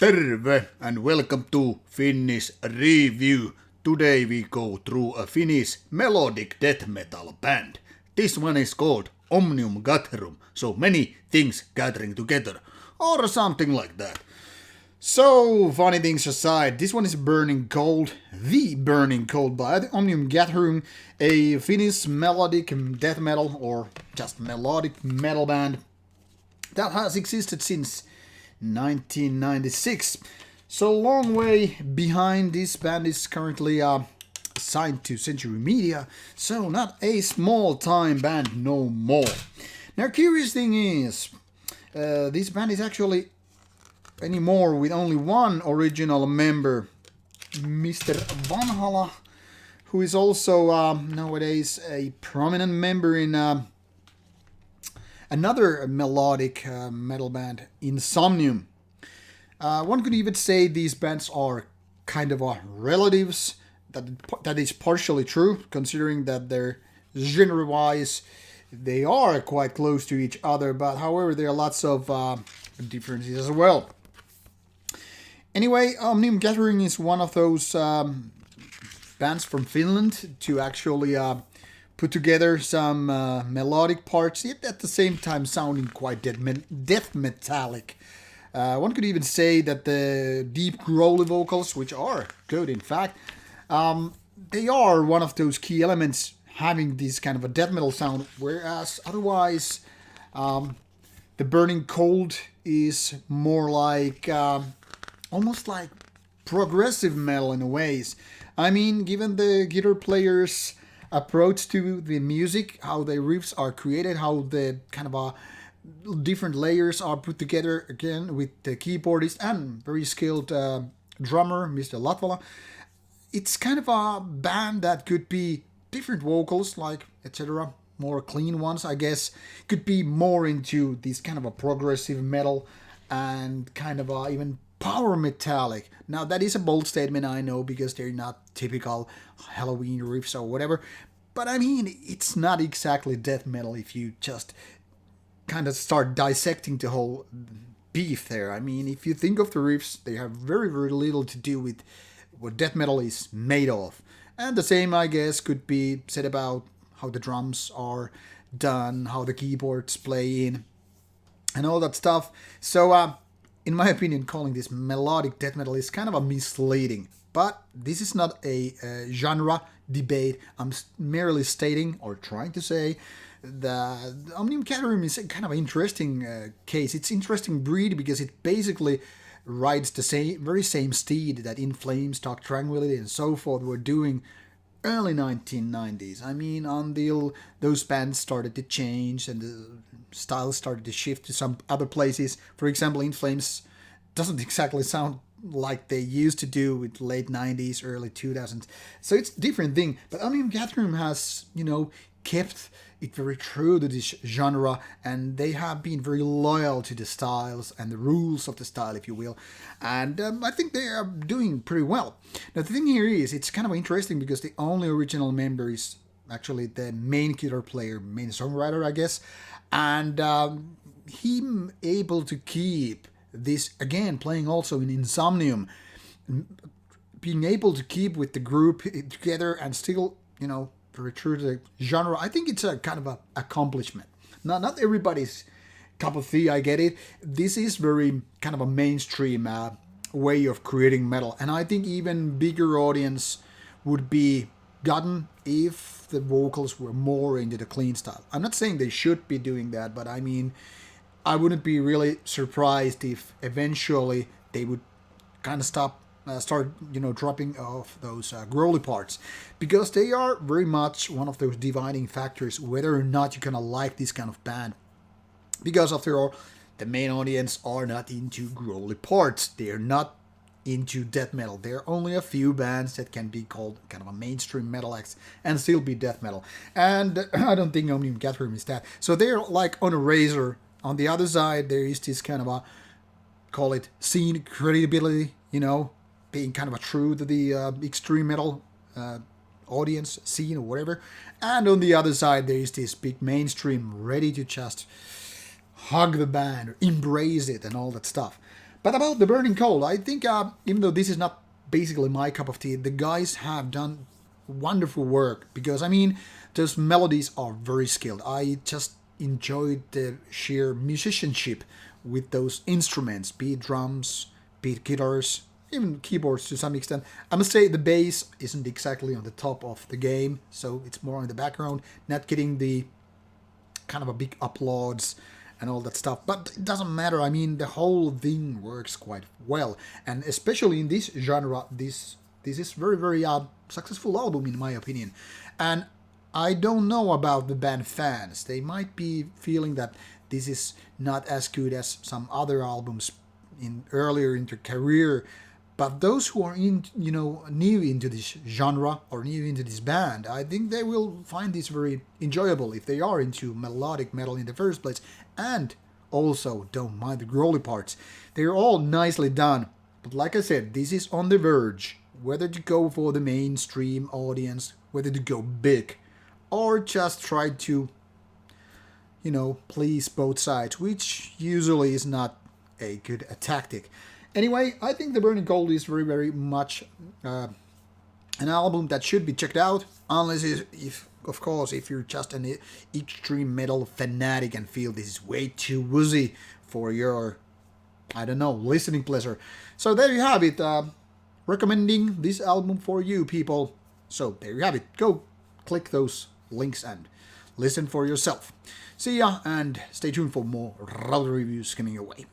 Terve and welcome to Finnish Review. Today we go through a Finnish melodic death metal band. This one is called Omnium Gatherum, so many things gathering together, or something like that. So, funny things aside, this one is Burning Cold, the Burning Cold by the Omnium Gatherum, a Finnish melodic death metal, or just melodic metal band that has existed since 1996. So long way behind. This band is currently signed to Century Media, so not a small time band no more. Now, curious thing is, this band is actually anymore with only one original member, Mr. Vanhala, who is also nowadays a prominent member in another melodic metal band, Omnium. One could even say these bands are kind of relatives. That is partially true, considering that they're genre-wise they are quite close to each other. But however, there are lots of differences as well. Anyway, Omnium Gathering is one of those bands from Finland to actually put together some melodic parts, yet at the same time sounding quite death metallic. One could even say that the deep growly vocals, which are good in fact, they are one of those key elements having this kind of a death metal sound, whereas otherwise the Burning Cold is more like almost like progressive metal in a ways. I mean, given the guitar players' approach to the music, how the riffs are created, how the kind of different layers are put together again with the keyboardist and very skilled drummer, Mr. Latvala. It's kind of a band that could be different vocals, like etc., more clean ones, I guess. Could be more into this kind of a progressive metal and kind of even power metallic. Now that is a bold statement, I know, because they're not typical Halloween riffs or whatever. But I mean, it's not exactly death metal if you just kind of start dissecting the whole beef there. I mean, if you think of the riffs, they have very, very little to do with what death metal is made of. And the same, I guess, could be said about how the drums are done, how the keyboards play in, and all that stuff. So, in my opinion, calling this melodic death metal is kind of a misleading. But this is not a genre debate. I'm merely stating or trying to say that Omnium Gatherum is a kind of an interesting case. It's interesting breed because it basically rides the very same steed that In Flames, Talk Tranquility, and so forth were doing early 1990s. I mean, until those bands started to change and the style started to shift to some other places. For example, In Flames doesn't exactly sound like they used to do with late 90s, early 2000s. So it's a different thing. But Omnium Gatherum has, kept it very true to this genre, and they have been very loyal to the styles and the rules of the style, if you will. And I think they are doing pretty well. Now, the thing here is, it's kind of interesting because the only original member is actually the main guitar player, main songwriter, I guess. And him able to keep this, again, playing also in Insomnium, being able to keep with the group together and still, very true to the genre, I think it's a kind of a accomplishment. Not everybody's cup of tea, I get it. This is very kind of a mainstream way of creating metal, and I think even bigger audience would be gotten if the vocals were more into the clean style. I'm not saying they should be doing that, but I mean, I wouldn't be really surprised if eventually they would kind of start dropping off those growly parts, because they are very much one of those dividing factors whether or not you're gonna like this kind of band, because after all, the main audience are not into growly parts. They're not into death metal. There are only a few bands that can be called kind of a mainstream metal acts and still be death metal, and I don't think Omnium Gatherum is that. So they're like on a razor. On the other side, there is this kind of a, call it scene credibility, being kind of a true to the extreme metal audience scene or whatever. And on the other side, there is this big mainstream ready to just hug the band or embrace it and all that stuff. But about the Burning Cold, I think even though this is not basically my cup of tea, the guys have done wonderful work, because I mean those melodies are very skilled. I just enjoyed the sheer musicianship with those instruments, be it drums, be it guitars, even keyboards to some extent. I must say the bass isn't exactly on the top of the game, so it's more in the background, not getting the kind of a big applause and all that stuff. But it doesn't matter. I mean, the whole thing works quite well, and especially in this genre, this is very successful album in my opinion. And I don't know about the band fans. They might be feeling that this is not as good as some other albums in earlier in their career. But those who are new into this genre or new into this band, I think they will find this very enjoyable if they are into melodic metal in the first place, and also don't mind the growly parts. They're all nicely done. But like I said, this is on the verge, whether to go for the mainstream audience, whether to go big, or just try to, please both sides, which usually is not a good tactic. Anyway, I think The Burning Cold is very much an album that should be checked out, unless if of course, if you're just an extreme metal fanatic and feel this is way too woozy for your, I don't know, listening pleasure. So there you have it. Recommending this album for you people. So there you have it. Go click those links and listen for yourself. See ya, and stay tuned for more Rauta reviews coming your way.